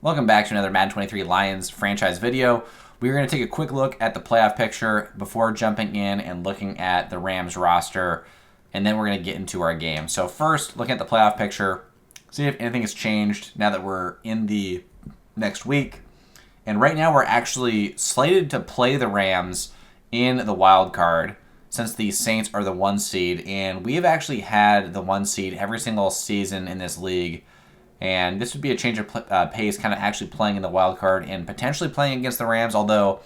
Welcome back to another Madden 23 Lions franchise video. We're going to take a quick look at the playoff picture before jumping in and looking at the Rams roster, and then we're going to get into our game. So first, looking at the playoff picture, see if anything has changed now that we're in the next week. And right now we're actually slated to play the Rams in the wild card since the Saints are the 1 seed, and we've actually had the 1 seed every single season in this league. And this would be a change of pace, kind of actually playing in the wild card and potentially playing against the Rams, although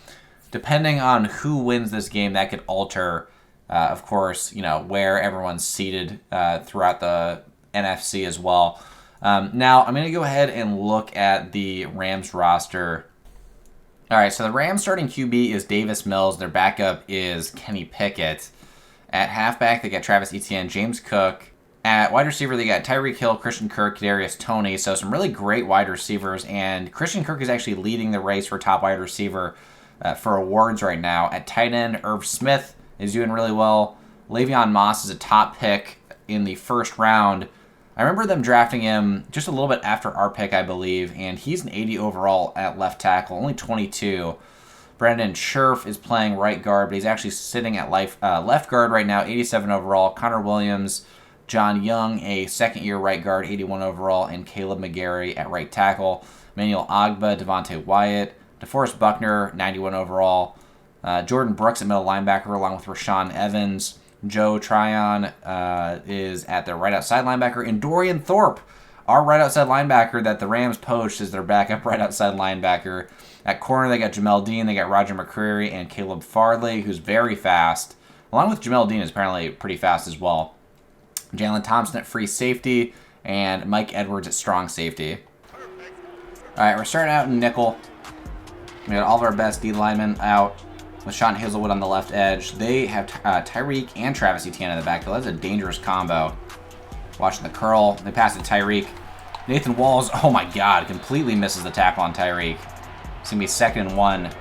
depending on who wins this game, that could alter, of course, where everyone's seated throughout the NFC as well. Now, I'm going to go ahead and look at the Rams roster. All right, so the Rams starting QB is Davis Mills. Their backup is Kenny Pickett. At halfback, they got Travis Etienne, James Cook. At wide receiver, they got Tyreek Hill, Christian Kirk, Kadarius Toney. So some really great wide receivers. And Christian Kirk is actually leading the race for top wide receiver for awards right now. At tight end, Irv Smith is doing really well. Le'Veon Moss is a top pick in the first round. I remember them drafting him just a little bit after our pick, I believe. And he's an 80 overall at left tackle, only 22. Brandon Scherf is playing right guard, but he's actually sitting at left guard right now, 87 overall. Connor Williams, John Young, a second-year right guard, 81 overall, and Caleb McGarry at right tackle. Manuel Agba, Devontae Wyatt, DeForest Buckner, 91 overall. Jordan Brooks at middle linebacker, along with Rashawn Evans. Joe Tryon is at the right outside linebacker, and Dorian Thorpe, our right outside linebacker that the Rams poached, is their backup right outside linebacker. At corner, they got Jamel Dean, they got Roger McCreary, and Caleb Farley, who's very fast. Along with Jamel Dean is apparently pretty fast as well. Jalen Thompson at free safety, and Mike Edwards at strong safety. All right, we're starting out in nickel. We got all of our best D linemen out with Sean Hazelwood on the left edge. They have Tyreek and Travis Etienne in the backfield. That's a dangerous combo. Watching the curl. They pass to Tyreek. Nathan Walls, oh my God, completely misses the tackle on Tyreek. It's going to be 2nd and 1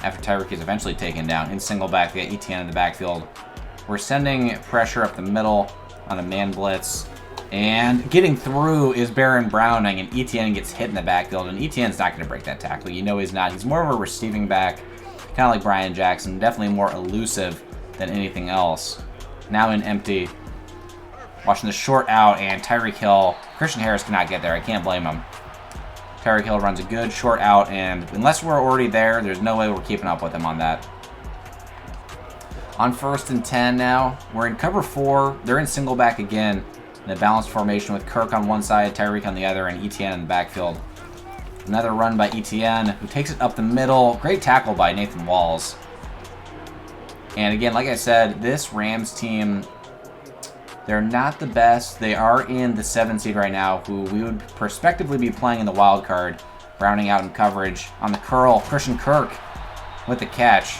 after Tyreek is eventually taken down. In single back, they got Etienne in the backfield. We're sending pressure up the middle on a man blitz, and getting through is Baron Browning, and Etienne gets hit in the backfield, and Etienne's not going to break that tackle. You know he's not. He's more of a receiving back, kind of like Brian Jackson, definitely more elusive than anything else. Now in empty, watching the short out, and Tyreek Hill. Christian Harris cannot get there. I can't blame him. Tyreek Hill runs a good short out, and unless we're already there, there's no way we're keeping up with him on that. On 1st and 10 now, we're in cover 4. They're in single back again in a balanced formation with Kirk on one side, Tyreek on the other, and Etienne in the backfield. Another run by Etienne, who takes it up the middle. Great tackle by Nathan Walls. And again, like I said, this Rams team, they're not the best. They are in the 7 seed right now, who we would prospectively be playing in the wild card, rounding out in coverage. On the curl, Christian Kirk with the catch.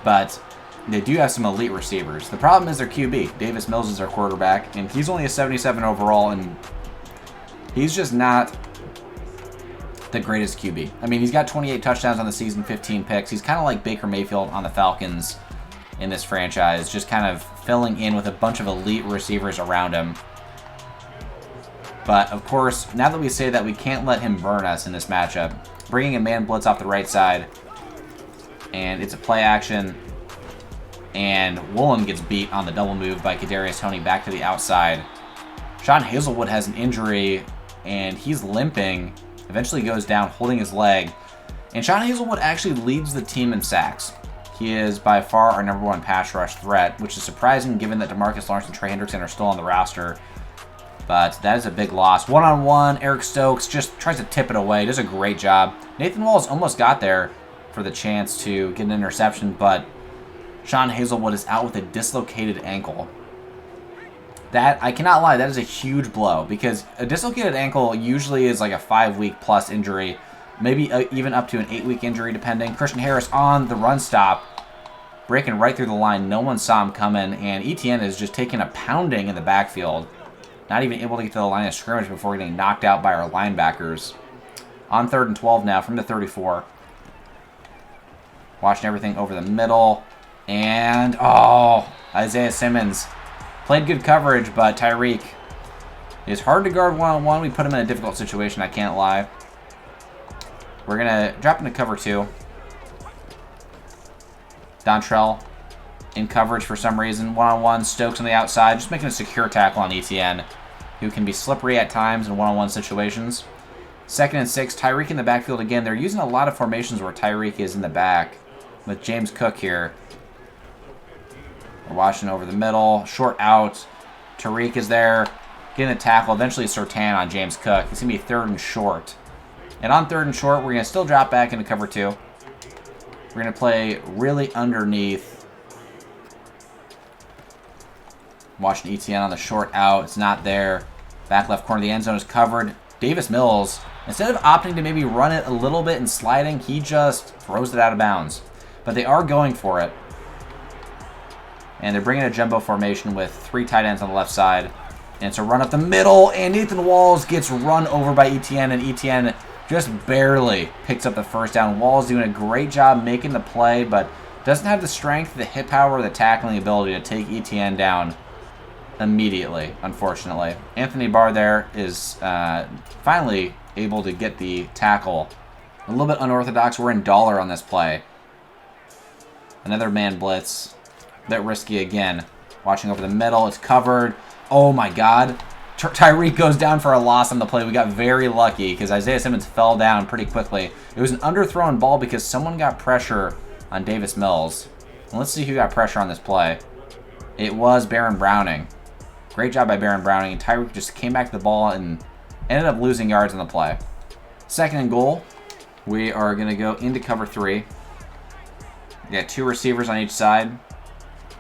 But they do have some elite receivers. The problem is their QB. Davis Mills is their quarterback, and he's only a 77 overall, and he's just not the greatest QB. I mean, he's got 28 touchdowns on the season, 15 picks. He's kind of like Baker Mayfield on the Falcons in this franchise, just kind of filling in with a bunch of elite receivers around him. But, of course, now that we say that, we can't let him burn us in this matchup. Bringing a man blitz off the right side, and it's a play action, and Woolen gets beat on the double move by Kadarius Toney back to the outside. Sean Hazelwood has an injury, and he's limping. Eventually goes down holding his leg. And Sean Hazelwood actually leads the team in sacks. He is by far our number 1 pass rush threat, which is surprising given that DeMarcus Lawrence and Trey Hendrickson are still on the roster. But that is a big loss. One-on-one, Eric Stokes just tries to tip it away. Does a great job. Nathan Walls almost got there for the chance to get an interception, but Sean Hazelwood is out with a dislocated ankle. That, I cannot lie, that is a huge blow, because a dislocated ankle usually is like a 5-week plus injury, maybe even up to an 8-week injury depending. Christian Harris on the run stop, breaking right through the line. No one saw him coming, and Etienne is just taking a pounding in the backfield. Not even able to get to the line of scrimmage before getting knocked out by our linebackers. On 3rd and 12 now from the 34. Watching everything over the middle. And, Isaiah Simmons played good coverage, but Tyreek It's hard to guard one-on-one. We put him in a difficult situation, I can't lie. We're going to drop into cover 2. Dontrell in coverage for some reason. One-on-one, Stokes on the outside. Just making a secure tackle on ETN, who can be slippery at times in one-on-one situations. 2nd and 6. Tyreek in the backfield again. They're using a lot of formations where Tyreek is in the back with James Cook here. We're watching over the middle. Short out. Tariq is there. Getting a tackle. Eventually Surtain on James Cook. It's going to be 3rd and short. And on 3rd and short, we're going to still drop back into cover 2. We're going to play really underneath. Watching ETN on the short out. It's not there. Back left corner of the end zone is covered. Davis Mills, instead of opting to maybe run it a little bit and sliding, he just throws it out of bounds. But they are going for it. And they're bringing a jumbo formation with 3 tight ends on the left side. And it's a run up the middle, and Nathan Walls gets run over by ETN, and ETN just barely picks up the first down. Walls doing a great job making the play, but doesn't have the strength, the hit power, or the tackling ability to take ETN down immediately, unfortunately. Anthony Barr there is finally able to get the tackle. A little bit unorthodox. We're in dollar on this play. Another man blitz. A bit risky again. Watching over the middle. It's covered. Oh my god. Tyreek goes down for a loss on the play. We got very lucky because Isaiah Simmons fell down pretty quickly. It was an underthrown ball because someone got pressure on Davis Mills. And let's see who got pressure on this play. It was Baron Browning. Great job by Baron Browning. And Tyreek just came back to the ball and ended up losing yards on the play. 2nd and goal. We are going to go into cover 3. We got 2 receivers on each side.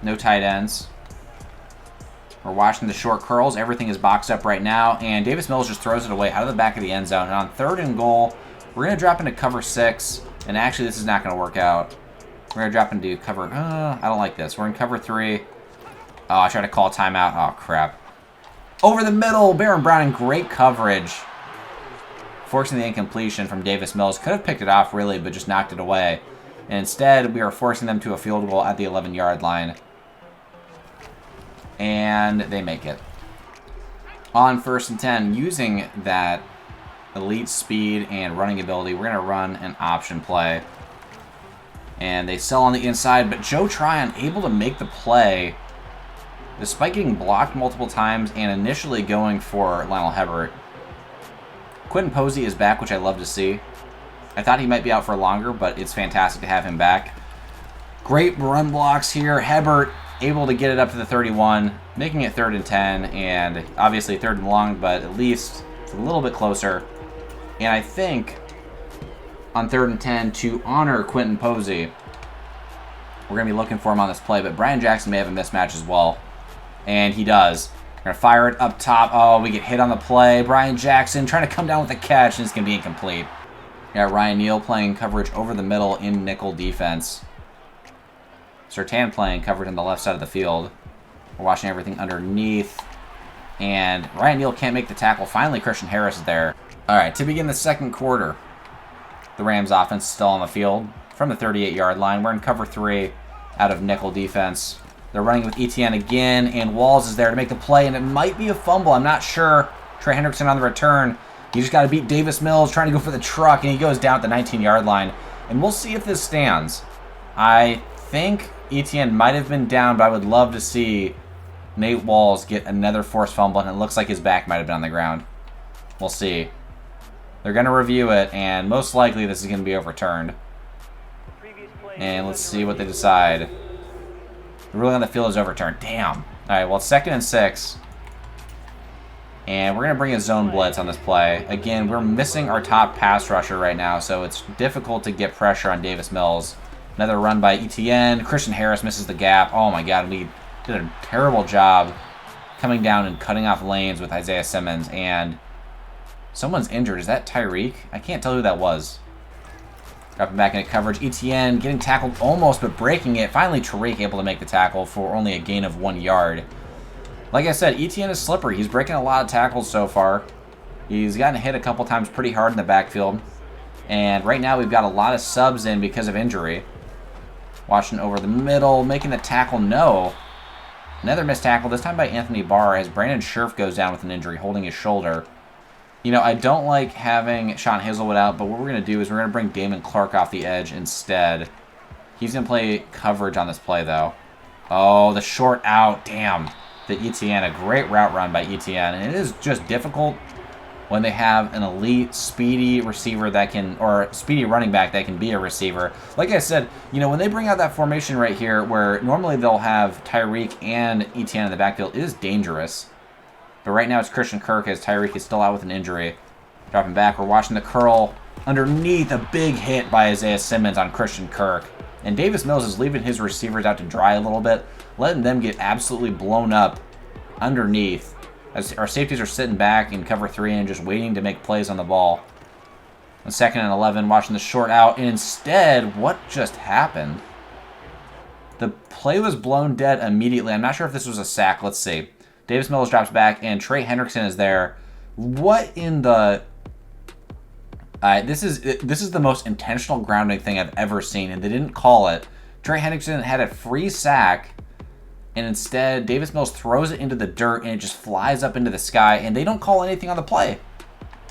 No tight ends. We're watching the short curls. Everything is boxed up right now. And Davis Mills just throws it away out of the back of the end zone. And on 3rd and goal, we're going to drop into cover 6. And actually, this is not going to work out. We're going to drop into cover... I don't like this. We're in cover 3. Oh, I tried to call timeout. Oh, crap. Over the middle, Baron Browning, great coverage. Forcing the incompletion from Davis Mills. Could have picked it off, really, but just knocked it away. And instead, we are forcing them to a field goal at the 11-yard line. And they make it. On 1st and 10, using that elite speed and running ability, we're going to run an option play. And they sell on the inside, but Joe Tryon able to make the play despite getting blocked multiple times and initially going for Lionel Hebert. Quentin Posey is back, which I love to see. I thought he might be out for longer, but it's fantastic to have him back. Great run blocks here. Hebert able to get it up to the 31, making it 3rd and 10, and obviously 3rd and long, but at least it's a little bit closer. And I think on 3rd and 10, to honor Quentin Posey, we're going to be looking for him on this play, but Brian Jackson may have a mismatch as well. And he does. We're going to fire it up top. Oh, we get hit on the play. Brian Jackson trying to come down with a catch, and it's going to be incomplete. Got Ryan Neal playing coverage over the middle in nickel defense. Surtain playing coverage on the left side of the field. We're watching everything underneath. And Ryan Neal can't make the tackle. Finally, Christian Harris is there. All right, to begin the 2nd quarter, the Rams offense is still on the field from the 38-yard line. We're in cover 3 out of nickel defense. They're running with ETN again, and Walls is there to make the play, and it might be a fumble. I'm not sure. Trey Hendrickson on the return. You just got to beat Davis Mills trying to go for the truck, and he goes down at the 19-yard line. And we'll see if this stands. I think ETN might have been down, but I would love to see Nate Walls get another forced fumble, and it looks like his back might have been on the ground. We'll see. They're going to review it, and most likely this is going to be overturned. And let's see what they decide. The ruling on the field is overturned. Damn. All right, well, it's 2nd and 6. And we're going to bring a zone blitz on this play. Again, we're missing our top pass rusher right now, so it's difficult to get pressure on Davis Mills. Another run by ETN. Christian Harris misses the gap. Oh, my God. We did a terrible job coming down and cutting off lanes with Isaiah Simmons. And someone's injured. Is that Tyreek? I can't tell who that was. Dropping back into coverage. ETN getting tackled almost, but breaking it. Finally, Tariq able to make the tackle for only a gain of 1 yard. Like I said, ETN is slippery. He's breaking a lot of tackles so far. He's gotten hit a couple times pretty hard in the backfield. And right now we've got a lot of subs in because of injury. Watching over the middle, making the tackle, no. Another missed tackle, this time by Anthony Barr, as Brandon Scherf goes down with an injury, holding his shoulder. You know, I don't like having Sean Hazelwood out, but what we're going to do is we're going to bring Damon Clark off the edge instead. He's going to play coverage on this play, though. Oh, the short out. Damn. The Etienne, a great route run by Etienne. And it is just difficult when they have an elite, speedy receiver that can, or speedy running back that can be a receiver. Like I said, you know, when they bring out that formation right here, where normally they'll have Tyreek and Etienne in the backfield, it is dangerous. But right now it's Christian Kirk as Tyreek is still out with an injury. Dropping back, we're watching the curl underneath, a big hit by Isaiah Simmons on Christian Kirk. And Davis Mills is leaving his receivers out to dry a little bit, letting them get absolutely blown up underneath. As our safeties are sitting back in cover 3 and just waiting to make plays on the ball. On 2nd and 11, watching the short out. And instead, what just happened? The play was blown dead immediately. I'm not sure if this was a sack. Let's see. Davis Mills drops back, and Trey Hendrickson is there. What in the... This is the most intentional grounding thing I've ever seen, and they didn't call it. Trey Hendrickson had a free sack, and instead Davis Mills throws it into the dirt, and it just flies up into the sky, and they don't call anything on the play.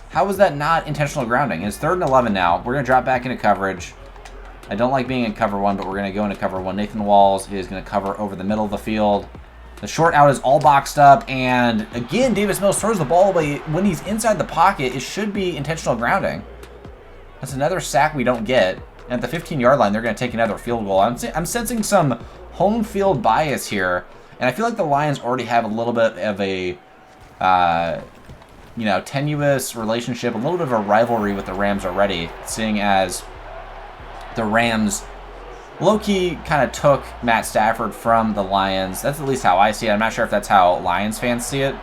How was that not intentional grounding? It's 3rd and 11 now. We're going to drop back into coverage. I don't like being in cover 1, but we're going to go into cover 1. Nathan Walls is going to cover over the middle of the field. The short out is all boxed up, and again, Davis Mills throws the ball away. When he's inside the pocket, it should be intentional grounding. That's another sack we don't get. And at the 15-yard line, they're going to take another field goal. I'm sensing some home field bias here, and I feel like the Lions already have a little bit of a, tenuous relationship, a little bit of a rivalry with the Rams already, seeing as the Rams low-key kind of took Matt Stafford from the Lions. That's at least how I see it. I'm not sure if that's how Lions fans see it,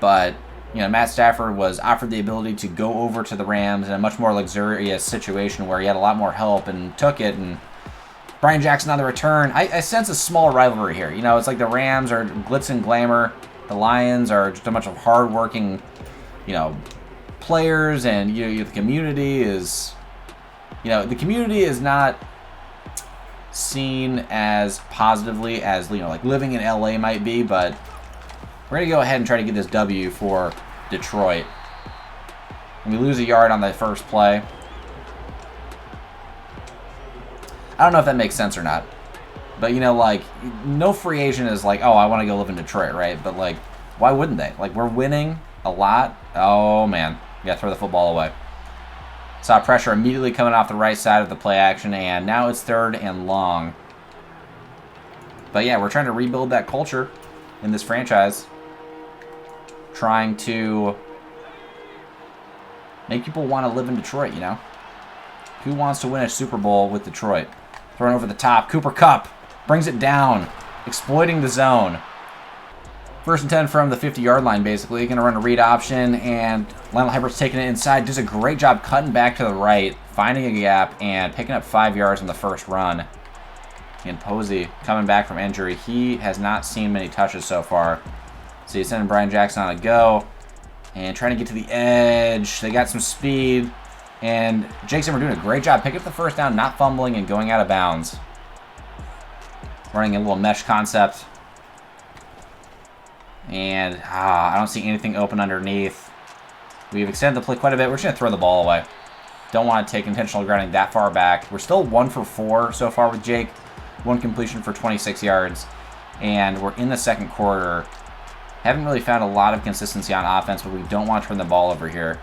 but you know, Matt Stafford was offered the ability to go over to the Rams in a much more luxurious situation where he had a lot more help and took it. And Brian Jackson on the return, I sense a small rivalry here. You know, it's like the Rams are glitz and glamour. The Lions are just a bunch of hardworking, players, and the community is, the community is not seen as positively as like living in LA might be, but we're going to go ahead and try to get this W for Detroit. And we lose a yard on the first play. I don't know if that makes sense or not. But, no free agent is like, oh, I want to go live in Detroit, right? But, why wouldn't they? We're winning a lot. Oh, man. We got to throw the football away. Saw pressure immediately coming off the right side of the play action, and now it's 3rd and long. But, yeah, we're trying to rebuild that culture in this franchise. Trying to make people want to live in Detroit, Who wants to win a Super Bowl with Detroit? Thrown over the top. Cooper Kupp brings it down, exploiting the zone. 1st and 10 from the 50-yard line, basically. Going to run a read option, and Lionel Hibbert's taking it inside. Does a great job cutting back to the right, finding a gap, and picking up 5 yards on the first run. And Posey coming back from injury. He has not seen many touches so far. So he's sending Brian Jackson on a go and trying to get to the edge. They got some speed. And Jake Zimmer doing a great job picking up the first down, not fumbling, and going out of bounds. Running a little mesh concept. And I don't see anything open underneath. We've extended the play quite a bit. We're just going to throw the ball away. Don't want to take intentional grounding that far back. We're still 1 for 4 so far with Jake. 1 completion for 26 yards. And we're in the second quarter. Haven't really found a lot of consistency on offense, but we don't want to turn the ball over here.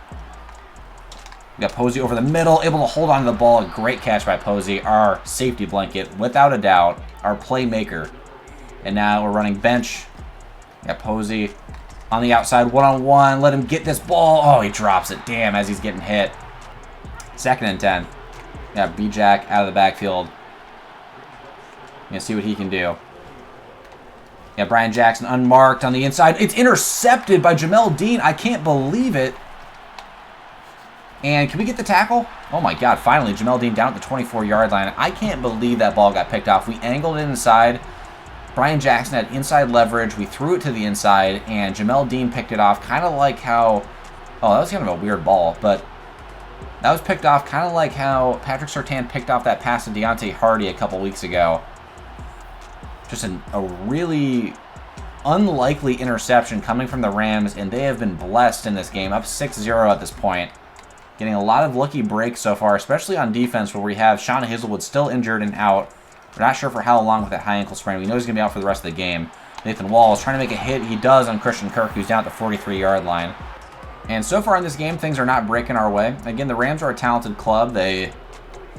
We got Posey over the middle, able to hold on to the ball. A great catch by Posey, our safety blanket, without a doubt, our playmaker. And now we're running bench. We got Posey on the outside, one-on-one. Let him get this ball. Oh, he drops it. Damn, as he's getting hit. 2nd and 10. We got B-Jack out of the backfield. Gonna see what he can do. Yeah, Brian Jackson unmarked on the inside. It's intercepted by Jamel Dean. I can't believe it. And can we get the tackle? Oh my God, finally, Jamel Dean down at the 24-yard line. I can't believe that ball got picked off. We angled it inside. Brian Jackson had inside leverage. We threw it to the inside, and Jamel Dean picked it off, kind of like how... Oh, that was kind of a weird ball, but that was picked off kind of like how Patrick Surtain picked off that pass to Deontay Hardy a couple weeks ago. Just a really unlikely interception coming from the Rams, and they have been blessed in this game, up 6-0 at this point. Getting a lot of lucky breaks so far, especially on defense, where we have Sean Hazelwood still injured and out. We're not sure for how long with that high ankle sprain. We know he's going to be out for the rest of the game. Nathan Walls trying to make a hit. He does on Christian Kirk, who's down at the 43-yard line. And so far in this game, things are not breaking our way. Again, the Rams are a talented club. They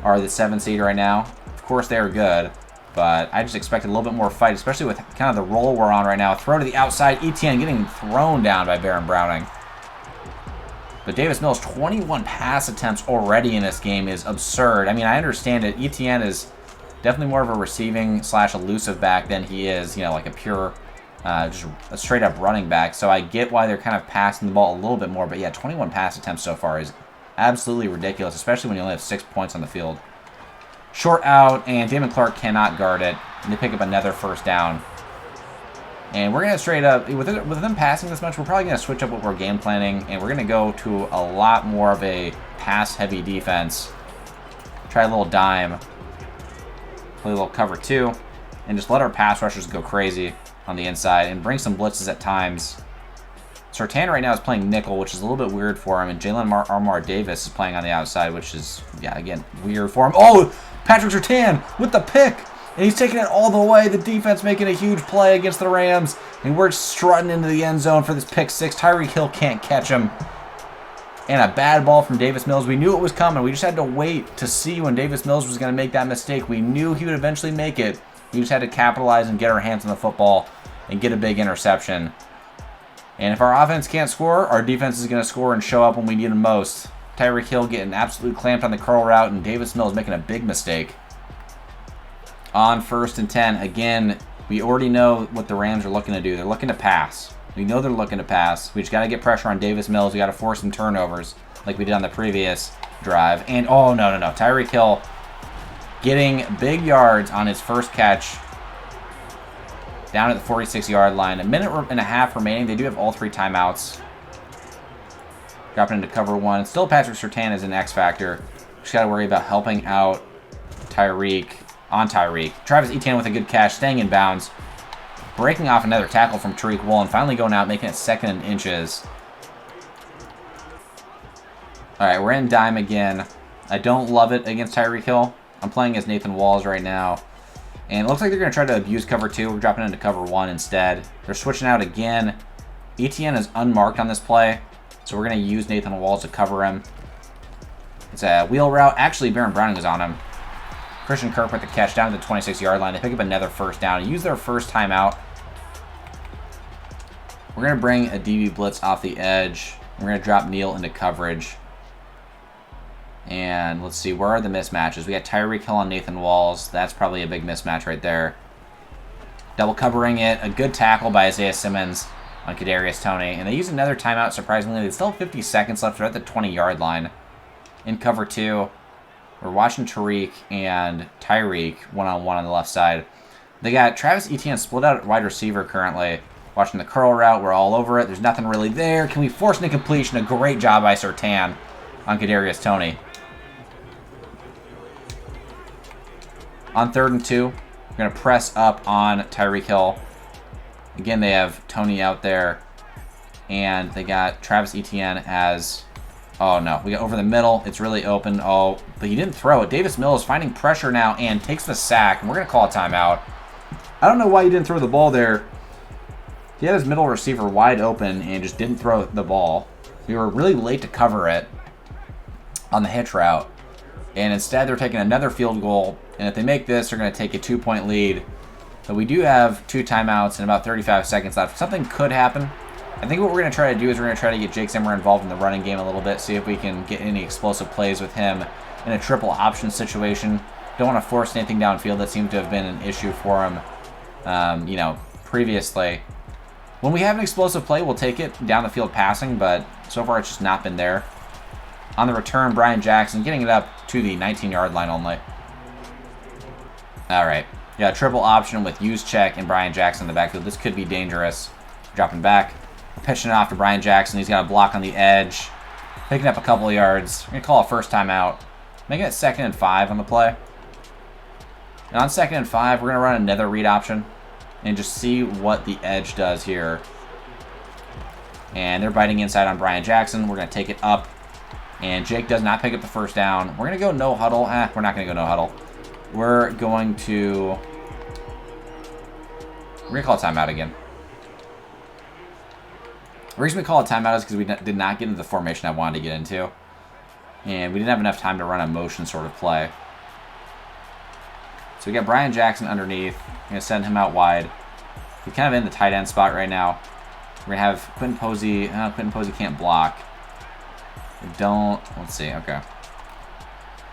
are the 7th seed right now. Of course, they are good, but I just expected a little bit more fight, especially with kind of the roll we're on right now. Throw to the outside. Etienne getting thrown down by Baron Browning. But Davis Mills, 21 pass attempts already in this game is absurd. I mean, I understand it. Etienne is definitely more of a receiving / elusive back than he is, you know, like a pure, just a straight up running back. So I get why they're kind of passing the ball a little bit more. But yeah, 21 pass attempts so far is absolutely ridiculous, especially when you only have 6 points on the field. Short out, and Damon Clark cannot guard it. And they pick up another first down. And we're going to straight up, with them passing this much, we're probably going to switch up what we're game planning. And we're going to go to a lot more of a pass-heavy defense. Try a little dime. Play a little cover 2. And just let our pass rushers go crazy on the inside. And bring some blitzes at times. Surtain right now is playing nickel, which is a little bit weird for him. And Jalen Armour Davis is playing on the outside, which is, yeah, again, weird for him. Oh, Patrick Surtain with the pick. And he's taking it all the way. The defense making a huge play against the Rams. And we're strutting into the end zone for this pick 6. Tyreek Hill can't catch him. And a bad ball from Davis Mills. We knew it was coming. We just had to wait to see when Davis Mills was going to make that mistake. We knew he would eventually make it. We just had to capitalize and get our hands on the football and get a big interception. And if our offense can't score, our defense is going to score and show up when we need them most. Tyreek Hill getting absolutely clamped on the curl route, and Davis Mills making a big mistake. On 1st and 10, again, we already know what the Rams are looking to do. They're looking to pass. We know they're looking to pass. We just got to get pressure on Davis Mills. We got to force some turnovers like we did on the previous drive. And, oh, no. Tyreek Hill getting big yards on his first catch down at the 46-yard line. A minute and a half remaining. They do have all 3 timeouts. Dropping into cover 1. Still Patrick Surtain is an X factor. Just got to worry about helping out Tyreek. On Tyreek. Travis Etienne with a good catch, staying in bounds. Breaking off another tackle from Tariq Woolen. Finally going out, making it 2nd and inches. Alright, we're in dime again. I don't love it against Tyreek Hill. I'm playing as Nathan Walls right now. And it looks like they're going to try to abuse cover 2. We're dropping into cover 1 instead. They're switching out again. Etienne is unmarked on this play. So we're going to use Nathan Walls to cover him. It's a wheel route. Actually, Baron Browning was on him. Christian Kirk with the catch down to the 26-yard line. They pick up another first down. Use their first timeout. We're going to bring a DB blitz off the edge. We're going to drop Neal into coverage. And let's see, where are the mismatches? We got Tyreek Hill on Nathan Walls. That's probably a big mismatch right there. Double covering it. A good tackle by Isaiah Simmons on Kadarius Toney. And they use another timeout, surprisingly. They still have 50 seconds left. They're at the 20-yard line. In cover 2. We're watching Tariq and Tyreek one-on-one on the left side. They got Travis Etienne split out at wide receiver currently. Watching the curl route. We're all over it. There's nothing really there. Can we force an incompletion? A great job by Surtain on Kadarius Toney. On 3rd and 2, we're going to press up on Tyreek Hill. Again, they have Toney out there. And they got Travis Etienne as... Oh, no. We got over the middle. It's really open. Oh, but he didn't throw it. Davis Mills finding pressure now and takes the sack. And we're going to call a timeout. I don't know why he didn't throw the ball there. He had his middle receiver wide open and just didn't throw the ball. We were really late to cover it on the hitch route. And instead, they're taking another field goal. And if they make this, they're going to take a 2-point lead. But we do have 2 timeouts and about 35 seconds left. Something could happen. I think what we're going to try to do is we're going to try to get Jake Zimmer involved in the running game a little bit, see if we can get any explosive plays with him in a triple option situation. Don't want to force anything downfield. That seems to have been an issue for him, previously. When we have an explosive play, we'll take it down the field passing, but so far it's just not been there. On the return, Brian Jackson getting it up to the 19-yard line only. All right. Yeah, triple option with Juszczyk and Brian Jackson in the backfield. This could be dangerous. Dropping back. Pitching it off to Brian Jackson. He's got a block on the edge. Picking up a couple of yards. We're going to call a first time out. Making it 2nd and 5 on the play. And on 2nd and 5, we're going to run another read option. and just see what the edge does here. And they're biting inside on Brian Jackson. We're going to take it up. And Jake does not pick up the first down. We're going to go no huddle. We're not going to go no huddle. We're going to call a timeout again. The reason we call a timeout is because we did not get into the formation I wanted to get into. And we didn't have enough time to run a motion sort of play. So we got Brian Jackson underneath. We're going to send him out wide. He's kind of in the tight end spot right now. We're going to have Quentin Posey. Quentin Posey can't block. Let's see, okay.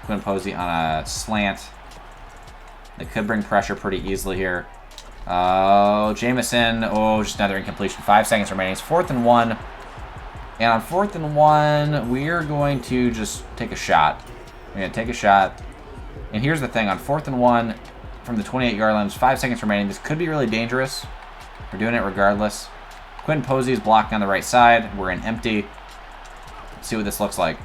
Quentin Posey on a slant. They could bring pressure pretty easily here. Oh, Jamison. Oh, just another incompletion. 5 seconds remaining. It's 4th and 1. And on 4th and 1, we're going to just take a shot. We're going to take a shot. And here's the thing. On 4th and 1, from the 28-yard line, there's 5 seconds remaining. This could be really dangerous. We're doing it regardless. Quentin Posey is blocking on the right side. We're in empty. Let's see what this looks like.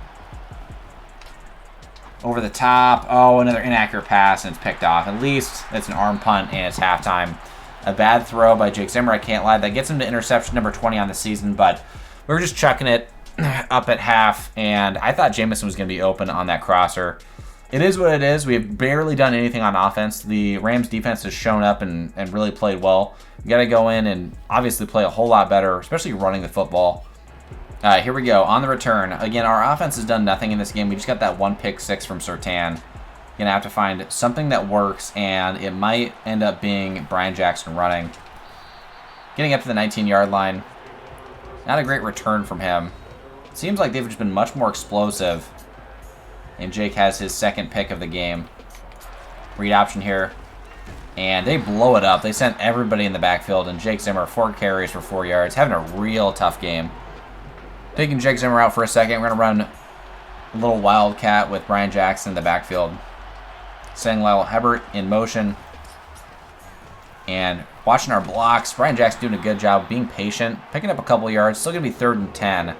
Over the top. Oh, another inaccurate pass, and it's picked off. At least it's an arm punt, and it's halftime. A bad throw by Jake Zimmer, I can't lie. That gets him to interception number 20 on the season, but we were just chucking it up at half, and I thought Jamison was going to be open on that crosser. It is what it is. We have barely done anything on offense. The Rams defense has shown up and really played well. We got to go in and obviously play a whole lot better, especially running the football. Here we go. On the return. Again, our offense has done nothing in this game. We just got that 1 pick 6 from Surtain. Gonna have to find something that works, and it might end up being Brian Jackson running. Getting up to the 19-yard line. Not a great return from him. Seems like they've just been much more explosive. And Jake has his 2nd pick of the game. Read option here. And they blow it up. They sent everybody in the backfield, and Jake Zimmer, 4 carries for 4 yards. Having a real tough game. Taking Jake Zimmer out for a second. We're going to run a little wildcat with Brian Jackson in the backfield. Sending Lyle Hebert in motion. And watching our blocks. Brian Jackson doing a good job being patient. Picking up a couple yards. Still going to be 3rd and 10.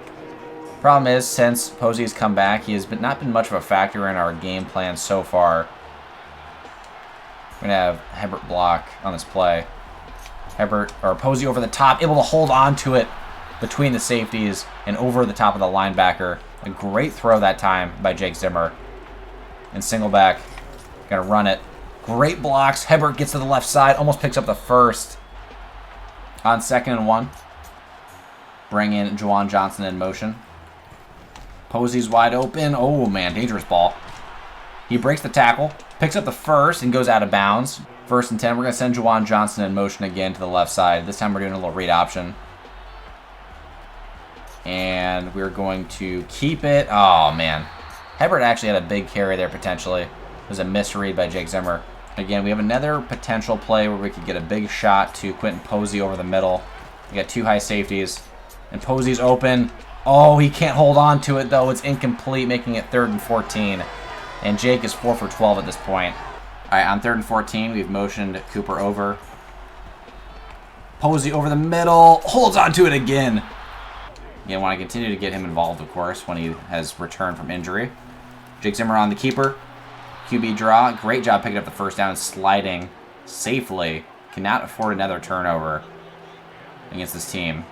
Problem is, since Posey has come back, he has not been much of a factor in our game plan so far. We're going to have Hebert block on this play. Posey over the top, able to hold on to it between the safeties and over the top of the linebacker. A great throw that time by Jake Zimmer. And single back. Got to run it. Great blocks. Hebert gets to the left side. Almost picks up the first. On 2nd and 1. Bring in Juwan Johnson in motion. Posey's wide open. Oh, man. Dangerous ball. He breaks the tackle. Picks up the first and goes out of bounds. 1st and 10. We're going to send Juwan Johnson in motion again to the left side. This time we're doing a little read option. And we're going to keep it. Oh, man. Hebert actually had a big carry there potentially. It was a misread by Jake Zimmer. Again, we have another potential play where we could get a big shot to Quentin Posey over the middle. We got 2 high safeties. And Posey's open. Oh, he can't hold on to it, though. It's incomplete, making it 3rd and 14. And Jake is 4 for 12 at this point. All right, on 3rd and 14, we've motioned Cooper over. Posey over the middle. Holds on to it again. Again, want to continue to get him involved, of course, when he has returned from injury. Jake Zimmer on the keeper. QB draw. Great job picking up the first down and sliding safely. Cannot afford another turnover against this team.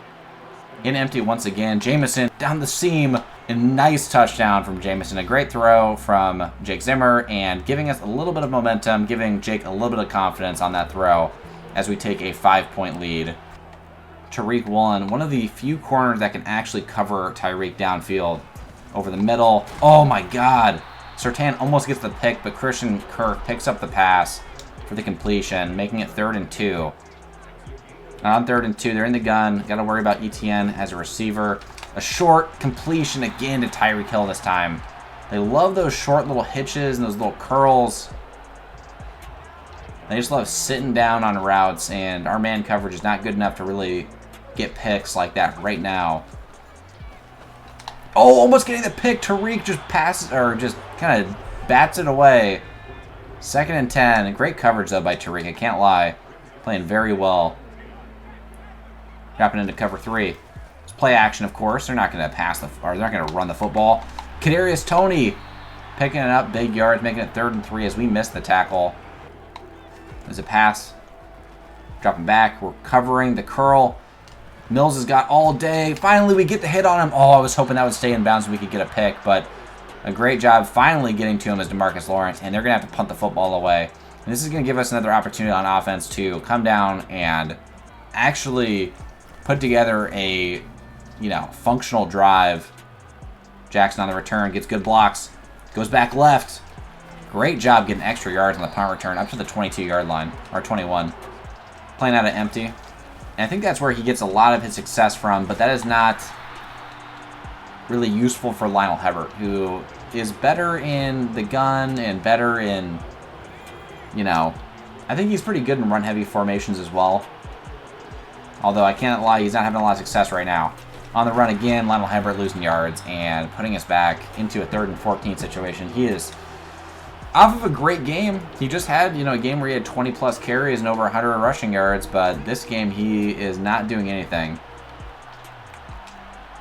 In empty once again. Jamison down the seam. A nice touchdown from Jamison. A great throw from Jake Zimmer and giving us a little bit of momentum, giving Jake a little bit of confidence on that throw as we take a 5-point lead. Tariq Woolen, one of the few corners that can actually cover Tyreek downfield. Over the middle. Oh my God. Surtain almost gets the pick, but Christian Kirk picks up the pass for the completion, making it 3rd and 2. On 3rd and 2, they're in the gun. Got to worry about Etienne as a receiver. A short completion again to Tyreek Hill this time. They love those short little hitches and those little curls. They just love sitting down on routes, and our man coverage is not good enough to really get picks like that right now. Oh, almost getting the pick. Tariq just passes, or just kind of bats it away. 2nd and 10. Great coverage, though, by Tariq. I can't lie. Playing very well. Dropping into cover 3. It's play action, of course. They're not going to they're not going to run the football. Kadarius Toney picking it up, big yards, making it 3rd and 3 as we miss the tackle. There's a pass Dropping back. We're covering the curl. Mills has got all day. Finally, we get the hit on him. Oh, I was hoping that would stay in bounds and we could get a pick, but a great job finally getting to him as DeMarcus Lawrence, and they're going to have to punt the football away. And this is going to give us another opportunity on offense to come down and actually put together a, functional drive. Jackson on the return, gets good blocks, goes back left. Great job getting extra yards on the punt return up to the 22-yard line, or 21. Playing out of empty. And I think that's where he gets a lot of his success from, but that is not really useful for Lionel Hebert, who is better in the gun and better in, I think he's pretty good in run-heavy formations as well. Although I can't lie, he's not having a lot of success right now. On the run again, Lionel Hebert losing yards and putting us back into a 3rd and 14 situation. He is off of a great game. He just had, a game where he had 20-plus carries and over 100 rushing yards, but this game he is not doing anything.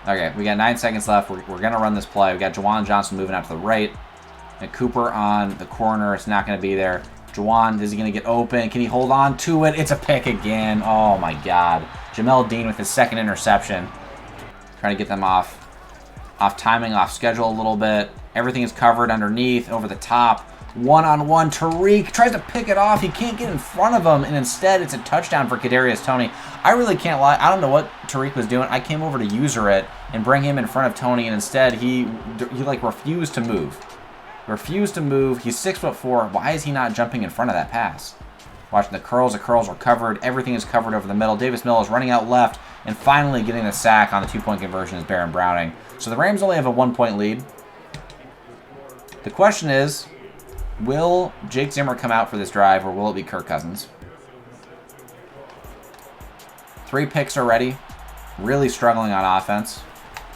Okay, we got 9 seconds left. We're going to run this play. We got Juwan Johnson moving out to the right. And Cooper on the corner. It's not going to be there. Juwan, is he going to get open? Can he hold on to it? It's a pick again. Oh, my God. Jamel Dean with his 2nd interception. Trying to get them off timing, off schedule a little bit. Everything is covered underneath, over the top. One-on-one, Tariq tries to pick it off. He can't get in front of him, and instead it's a touchdown for Kadarius Toney. I really can't lie. I don't know what Tariq was doing. I came over to user it and bring him in front of Toney, and instead he refused to move. Refused to move. He's 6'4". Why is he not jumping in front of that pass? Watching the curls. The curls are covered. Everything is covered over the middle. Davis Mills running out left and finally getting the sack on the 2-point conversion is Baron Browning. So the Rams only have a 1-point lead. The question is, will Jake Zimmer come out for this drive, or will it be Kirk Cousins? 3 picks already. Really struggling on offense.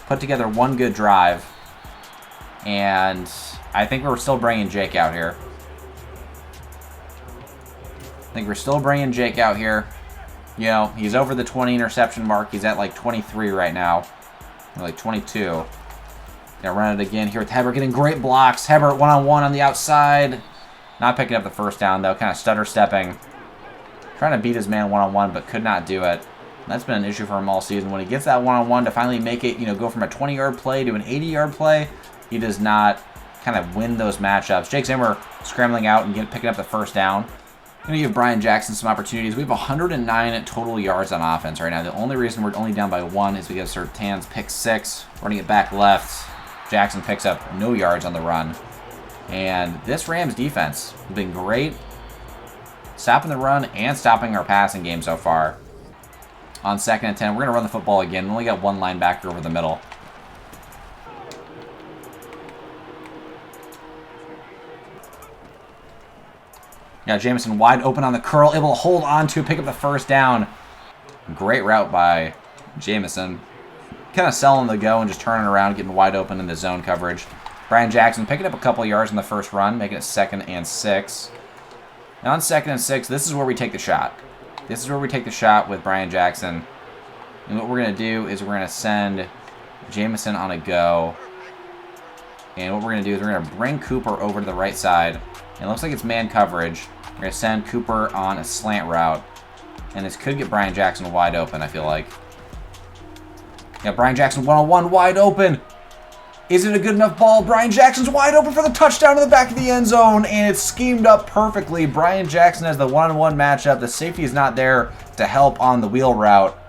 Put together one good drive. And I think we're still bringing Jake out here. He's over the 20 interception mark. He's at like 23 right now. Or like 22. Gonna run it again here with Hebert, getting great blocks. Hebert one-on-one on the outside. Not picking up the first down, though. Kind of stutter-stepping. Trying to beat his man one-on-one, but could not do it. That's been an issue for him all season. When he gets that one-on-one to finally make it, go from a 20-yard play to an 80-yard play, he does not kind of win those matchups. Jake Zimmer scrambling out and picking up the first down. I'm going to give Brian Jackson some opportunities. We have 109 total yards on offense right now. The only reason we're only down by 1 is because Surtain's pick 6. Running it back left. Jackson picks up no yards on the run. And this Rams defense has been great. Stopping the run and stopping our passing game so far. On 2nd and 10, we're going to run the football again. We only got 1 linebacker over the middle. Got Jameson wide open on the curl, able to hold on to pick up the first down. Great route by Jameson. Kind of selling the go and just turning around, getting wide open in the zone coverage. Brian Jackson picking up a couple yards in the first run, making it 2nd and 6. And on 2nd and 6, this is where we take the shot. This is where we take the shot with Brian Jackson. And what we're going to do is we're going to send Jameson on a go. And what we're going to do is we're going to bring Cooper over to the right side. And it looks like it's man coverage. We're going to send Cooper on a slant route. And this could get Brian Jackson wide open, I feel like. Got Brian Jackson one-on-one wide open. Is it a good enough ball? Brian Jackson's wide open for the touchdown in the back of the end zone. And it's schemed up perfectly. Brian Jackson has the one-on-one matchup. The safety is not there to help on the wheel route.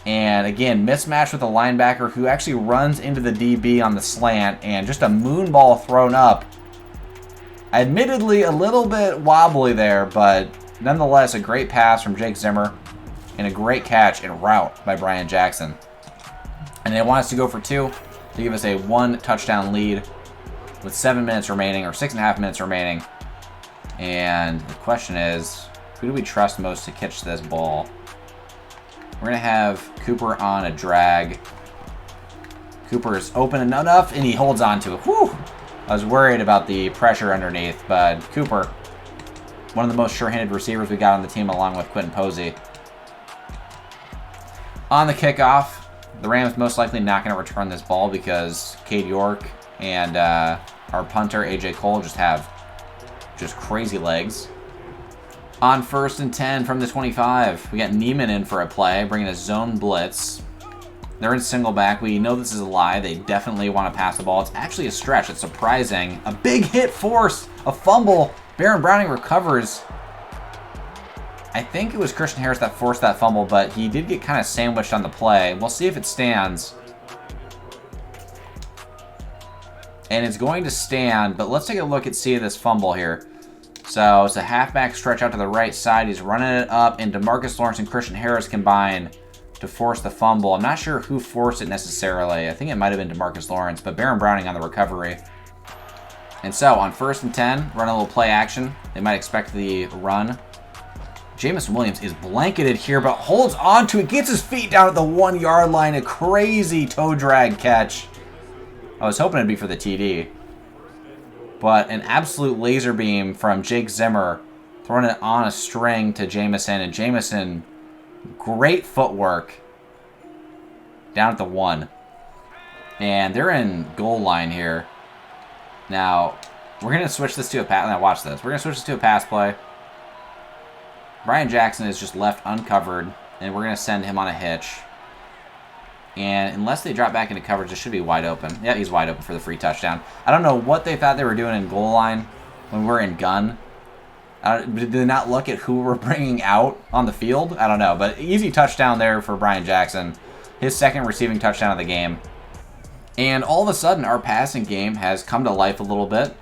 And again, mismatch with the linebacker who actually runs into the DB on the slant. And just a moon ball thrown up. Admittedly, a little bit wobbly there, but nonetheless, a great pass from Jake Zimmer and a great catch and route by Brian Jackson. And they want us to go for 2 to give us a 1-touchdown lead with 7 minutes remaining, or 6.5 minutes remaining. And the question is, who do we trust most to catch this ball? We're going to have Cooper on a drag. Cooper is open enough, and he holds on to it. Whew! I was worried about the pressure underneath, but Cooper, one of the most sure-handed receivers we got on the team, along with Quentin Posey. On the kickoff, the Rams most likely not going to return this ball because Cade York and our punter, A.J. Cole, just have crazy legs. On 1st and 10 from the 25. We got Neiman in for a play, bringing a zone blitz. They're in single back. We know this is a lie. They definitely want to pass the ball. It's actually a stretch. It's surprising. A big hit forced. A fumble. Baron Browning recovers. I think it was Christian Harris that forced that fumble, but he did get kind of sandwiched on the play. We'll see if it stands. And it's going to stand, but let's take a look and see this fumble here. So it's a halfback stretch out to the right side. He's running it up, and DeMarcus Lawrence and Christian Harris combine to force the fumble. I'm not sure who forced it necessarily. I think it might have been DeMarcus Lawrence, but Baron Browning on the recovery. And so on 1st and 10, run a little play action. They might expect the run. Jameson Williams is blanketed here, but holds on to it. Gets his feet down at the 1 yard line. A crazy toe drag catch. I was hoping it'd be for the TD. But an absolute laser beam from Jake Zimmer, throwing it on a string to Jameson. And Jameson, great footwork down at the 1. And they're in goal line here. Now, we're going to switch this to a pass. Now, watch this. We're going to switch this to a pass play. Brian Jackson is just left uncovered, and we're going to send him on a hitch. And unless they drop back into coverage, it should be wide open. Yeah, he's wide open for the free touchdown. I don't know what they thought they were doing in goal line when we're in gun. Did they not look at who we're bringing out on the field? I don't know, but easy touchdown there for Brian Jackson. His second receiving touchdown of the game. And all of a sudden, our passing game has come to life a little bit.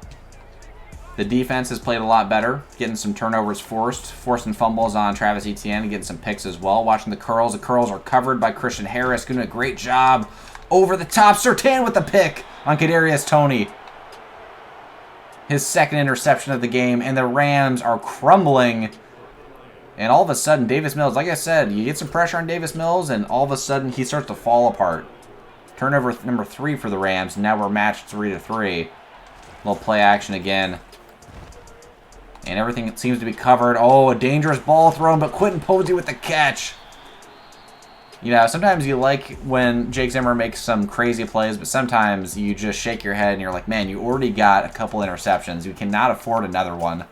The defense has played a lot better, getting some turnovers forcing fumbles on Travis Etienne, and getting some picks as well. Watching the curls. The curls are covered by Christian Harris, doing a great job. Over the top, Surtain with the pick on Kadarius Toney. His second interception of the game, and the Rams are crumbling. And all of a sudden, Davis Mills, like I said, you get some pressure on Davis Mills, and all of a sudden, he starts to fall apart. Turnover number 3 for the Rams. Now we're matched 3-3. Little play action again. And everything seems to be covered. Oh, a dangerous ball thrown, but Quentin Posey with the catch. You know, sometimes you like when Jake Zimmer makes some crazy plays, but sometimes you just shake your head and you're like, man, you already got a couple interceptions. You cannot afford another one.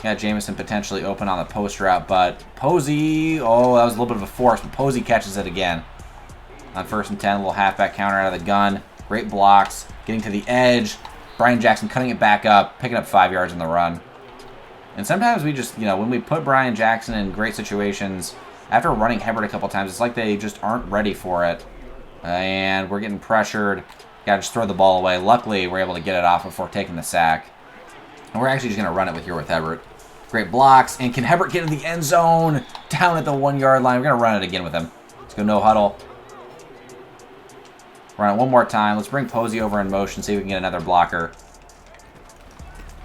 Got Jameson potentially open on the post route, but Posey, oh, that was a little bit of a force, but Posey catches it again. On 1st and 10, a little halfback counter out of the gun. Great blocks, getting to the edge. Brian Jackson cutting it back up, picking up 5 yards in the run. And sometimes we just, you know, when we put Brian Jackson in great situations, after running Hebert a couple times, it's like they just aren't ready for it. And we're getting pressured. Got to just throw the ball away. Luckily, we're able to get it off before taking the sack. And we're actually just going to run it with Hebert. Great blocks. And can Hebert get in the end zone? Down at the 1 yard line. We're going to run it again with him. Let's go no huddle. Run it one more time. Let's bring Posey over in motion, see if we can get another blocker.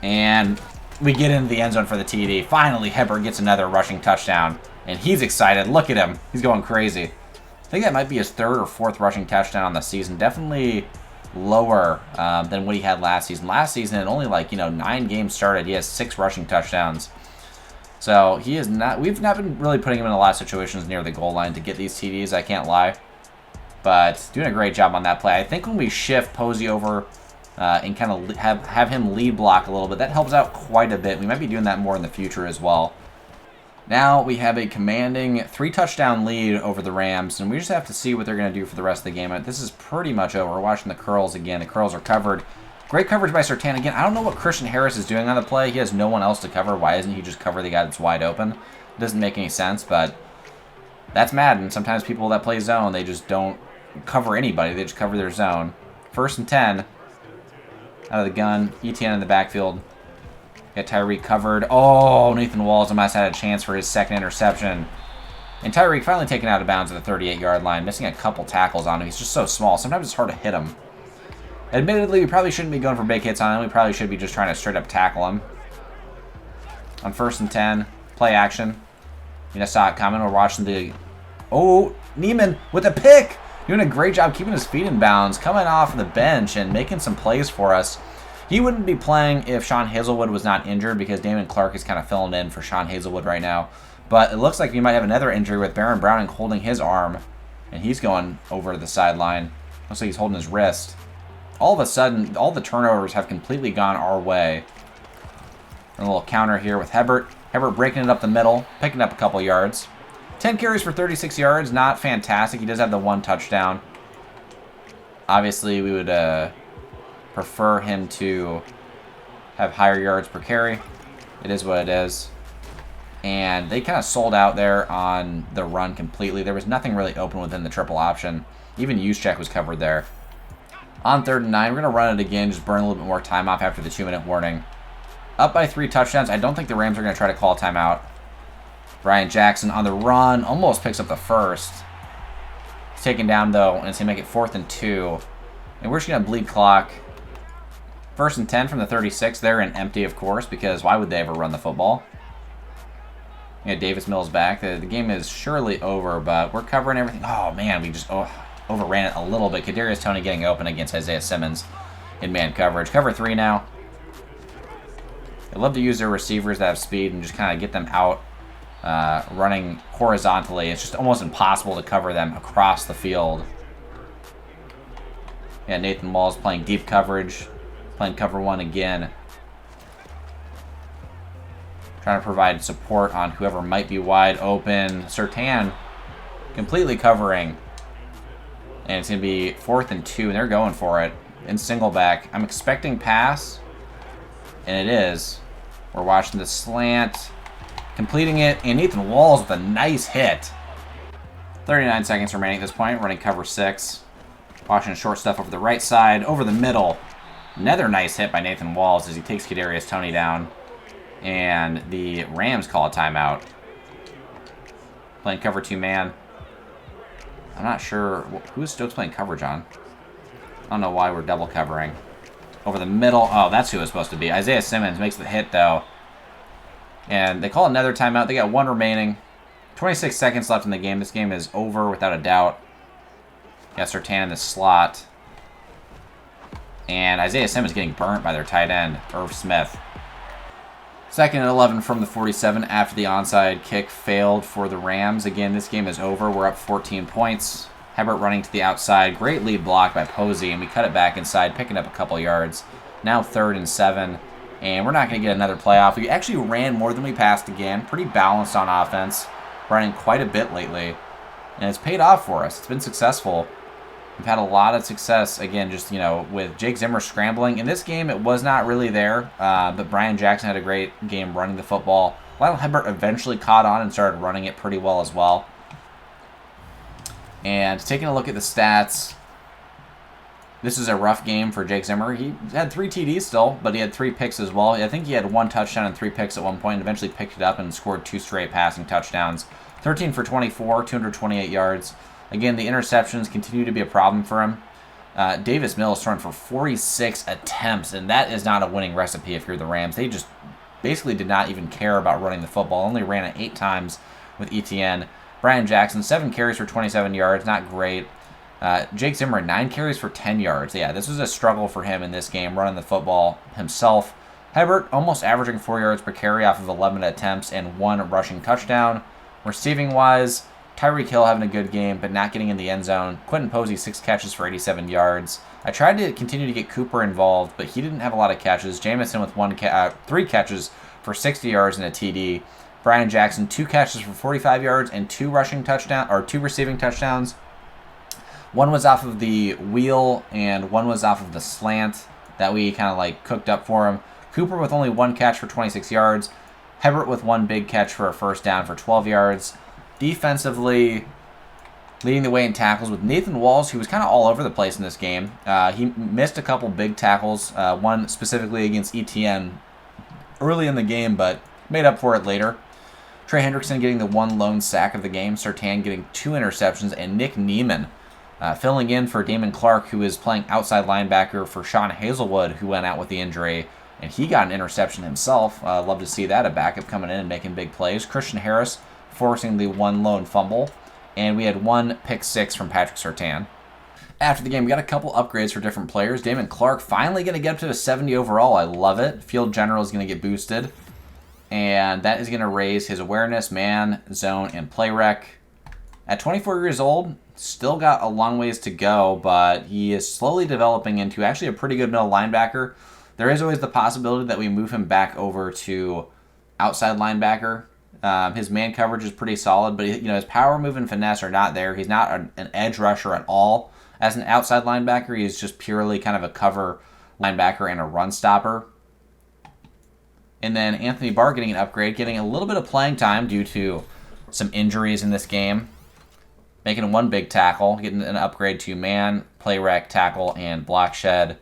And we get into the end zone for the TD. Finally, Hebert gets another rushing touchdown. And he's excited. Look at him. He's going crazy. I think that might be his 3rd or 4th rushing touchdown on the season. Definitely lower than what he had last season. Last season, in only 9 games started, he has 6 rushing touchdowns. So he is not. We've not been really putting him in a lot of situations near the goal line to get these TDs. I can't lie. But doing a great job on that play. I think when we shift Posey over and kind of have him lead block a little bit, that helps out quite a bit. We might be doing that more in the future as well. Now we have a commanding 3-touchdown lead over the Rams, and we just have to see what they're going to do for the rest of the game. This is pretty much over. We're watching the curls again. The curls are covered. Great coverage by Surtain. Again, I don't know what Christian Harris is doing on the play. He has no one else to cover. Why isn't he just cover the guy that's wide open? It doesn't make any sense, but that's Madden. Sometimes people that play zone, they just don't cover anybody. They just cover their zone. 1st and 10. Out of the gun. Etienne in the backfield. Got Tyreek covered. Oh, Nathan Walls almost had a chance for his second interception. And Tyreek finally taken out of bounds at the 38-yard line, missing a couple tackles on him. He's just so small. Sometimes it's hard to hit him. Admittedly, we probably shouldn't be going for big hits on him. We probably should be just trying to straight up tackle him. On 1st and 10, play action. You know, saw it coming. We're watching the... Oh, Neiman with a pick! Doing a great job keeping his feet in bounds, coming off the bench and making some plays for us. He wouldn't be playing if Sean Hazelwood was not injured because Damon Clark is kind of filling in for Sean Hazelwood right now. But it looks like we might have another injury with Baron Browning holding his arm. And he's going over to the sideline. Looks like he's holding his wrist. All of a sudden, all the turnovers have completely gone our way. A little counter here with Hebert. Herbert breaking it up the middle, picking up a couple yards. 10 carries for 36 yards, not fantastic. He does have the 1 touchdown. Obviously, we would prefer him to have higher yards per carry. It is what it is. And they kind of sold out there on the run completely. There was nothing really open within the triple option. Even Juszczyk was covered there. On 3rd and 9, we're going to run it again, just burn a little bit more time off after the 2-minute warning. Up by 3 touchdowns. I don't think the Rams are going to try to call a timeout. Brian Jackson on the run, almost picks up the first. He's taken down, though, and it's going to make it 4th and 2. And we're just going to bleed clock. 1st and 10 from the 36. They're in empty, of course, because why would they ever run the football? Yeah, Davis Mills back. The game is surely over, but we're covering everything. Oh, man, we just overran it a little bit. Kadarius Toney getting open against Isaiah Simmons in man coverage. Cover 3 now. They love to use their receivers that have speed and just kind of get them out running horizontally. It's just almost impossible to cover them across the field. Yeah, Nathan Walls playing deep coverage, playing cover 1 again. Trying to provide support on whoever might be wide open. Surtain completely covering. And it's going to be 4th and 2, and they're going for it in single back. I'm expecting pass, and it is. We're watching the slant, completing it, and Nathan Walls with a nice hit. 39 seconds remaining at this point, running cover 6. Watching short stuff over the right side, over the middle. Another nice hit by Nathan Walls as he takes Kadarius Toney down. And the Rams call a timeout. Playing cover 2 man. I'm not sure who is Stokes playing coverage on. I don't know why we're double covering. Over the middle. Oh, that's who it's supposed to be. Isaiah Simmons makes the hit, though. And they call another timeout. They got 1 remaining. 26 seconds left in the game. This game is over without a doubt. Got Surtain in the slot. And Isaiah Simmons getting burnt by their tight end, Irv Smith. 2nd and 11 from the 47 after the onside kick failed for the Rams. Again, this game is over. We're up 14 points. Hebert running to the outside. Great lead block by Posey, and we cut it back inside, picking up a couple yards. Now 3rd and 7, and we're not going to get another playoff. We actually ran more than we passed again. Pretty balanced on offense. Running quite a bit lately, and it's paid off for us. It's been successful. We've had a lot of success, again, just, with Jake Zimmer scrambling. In this game, it was not really there, but Brian Jackson had a great game running the football. Lionel Hebert eventually caught on and started running it pretty well as well. And taking a look at the stats, this is a rough game for Jake Zimmer. He had 3 TDs still, but he had 3 picks as well. I think he had 1 touchdown and 3 picks at one point, and eventually picked it up and scored 2 straight passing touchdowns. 13 for 24, 228 yards. Again, the interceptions continue to be a problem for him. Davis Mills throwing for 46 attempts, and that is not a winning recipe if you're the Rams. They just basically did not even care about running the football. Only ran it 8 times with ETN. Brian Jackson, 7 carries for 27 yards, not great. Jake Zimmer, 9 carries for 10 yards. Yeah, this was a struggle for him in this game, running the football himself. Hebert almost averaging 4 yards per carry off of 11 attempts and 1 rushing touchdown. Receiving-wise, Tyreek Hill having a good game, but not getting in the end zone. Quentin Posey, 6 catches for 87 yards. I tried to continue to get Cooper involved, but he didn't have a lot of catches. Jamison with 3 catches for 60 yards and a TD. Brian Jackson, 2 catches for 45 yards and 2 receiving touchdowns. One was off of the wheel and one was off of the slant that we kind of cooked up for him. Cooper with only 1 catch for 26 yards. Hebert with 1 big catch for a first down for 12 yards. Defensively, leading the way in tackles with Nathan Walls, who was kind of all over the place in this game. He missed a couple big tackles, one specifically against ETN early in the game, but made up for it later. Trey Hendrickson getting the 1 lone sack of the game. Surtain getting 2 interceptions, and Nick Neiman filling in for Damon Clark, who is playing outside linebacker for Sean Hazelwood, who went out with the injury, and he got an interception himself. Love to see that, a backup coming in and making big plays. Christian Harris forcing the 1 lone fumble, and we had 1 pick 6 from Patrick Surtain. After the game, we got a couple upgrades for different players. Damon Clark finally going to get up to a 70 overall. I love it. Field General is going to get boosted, and that is going to raise his awareness, man, zone, and play rec. At 24 years old, still got a long ways to go, but he is slowly developing into actually a pretty good middle linebacker. There is always the possibility that we move him back over to outside linebacker. His man coverage is pretty solid, but his power, move, and finesse are not there. He's not an edge rusher at all. As an outside linebacker, he is just purely kind of a cover linebacker and a run stopper. And then Anthony Barr getting an upgrade, getting a little bit of playing time due to some injuries in this game. Making one big tackle, getting an upgrade to man, play rec, tackle, and block shed.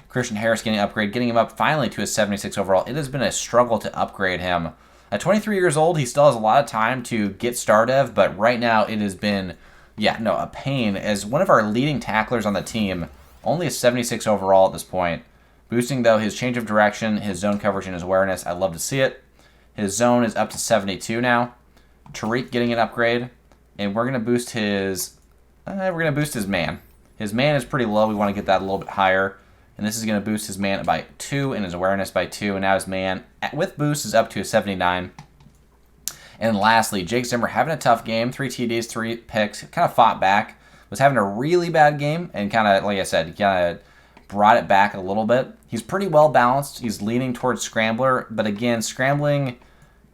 Christian Harris getting an upgrade, getting him up finally to a 76 overall. It has been a struggle to upgrade him. At 23 years old, he still has a lot of time to get star dev, but right now it has been, a pain. As one of our leading tacklers on the team, only a 76 overall at this point. Boosting, though, his change of direction, his zone coverage, and his awareness. I love to see it. His zone is up to 72 now. Tariq getting an upgrade. And we're going to boost his man. His man is pretty low. We want to get that a little bit higher. And this is going to boost his man by 2 and his awareness by 2. And now his man, with boost, is up to a 79. And lastly, Jake Zimmer having a tough game. 3 TDs, 3 picks. Kind of fought back. Was having a really bad game. And kind of, like I said, he kind of brought it back a little bit. He's pretty well balanced. He's leaning towards scrambler. But again, scrambling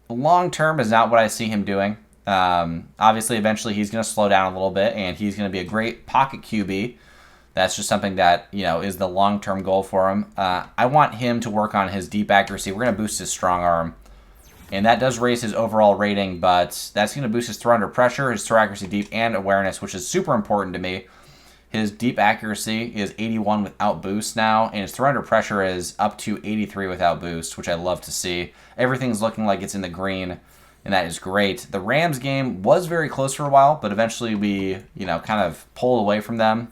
long term is not what I see him doing. Obviously, eventually he's going to slow down a little bit. And he's going to be a great pocket QB. That's just something that, is the long-term goal for him. I want him to work on his deep accuracy. We're going to boost his strong arm. And that does raise his overall rating, but that's going to boost his throw under pressure, his throw accuracy deep, and awareness, which is super important to me. His deep accuracy is 81 without boost now, and his throw under pressure is up to 83 without boost, which I love to see. Everything's looking like it's in the green, and that is great. The Rams game was very close for a while, but eventually we, kind of pulled away from them.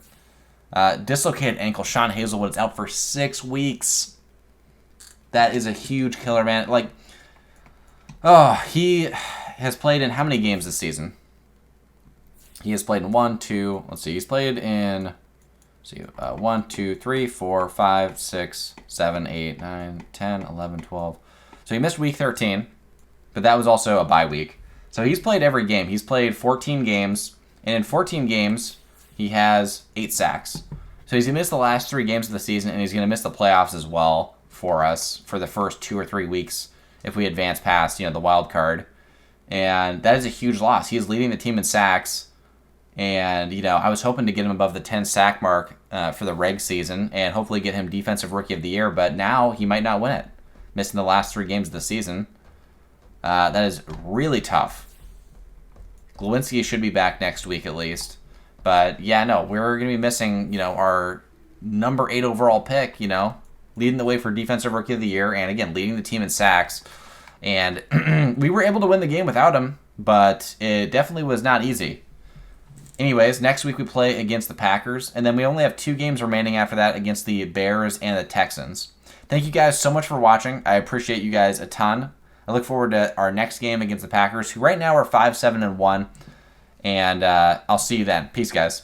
Dislocated ankle. Sean Hazelwood is out for 6 weeks. That is a huge killer, man. He has played in how many games this season? He has played in 1, 2, let's see. He's played in 1, 2, 3, 4, 5, 6, 7, 8, 9, 10, 11, 12. So he missed week 13, but that was also a bye week. So he's played every game. He's played 14 games, and in 14 games, he has 8 sacks. So he's going to miss the last 3 games of the season, and he's going to miss the playoffs as well for us for the first 2 or 3 weeks if we advance past, the wild card. And that is a huge loss. He is leading the team in sacks. And, I was hoping to get him above the 10 sack mark for the reg season and hopefully get him Defensive Rookie of the Year. But now he might not win it, missing the last 3 games of the season. That is really tough. Glowinski should be back next week at least. But, we're going to be missing, our number 8 overall pick, leading the way for Defensive Rookie of the Year and, again, leading the team in sacks. And we were able to win the game without him, but it definitely was not easy. Anyways, next week we play against the Packers, and then we only have 2 games remaining after that against the Bears and the Texans. Thank you guys so much for watching. I appreciate you guys a ton. I look forward to our next game against the Packers, who right now are 5-7-1. And I'll see you then. Peace, guys.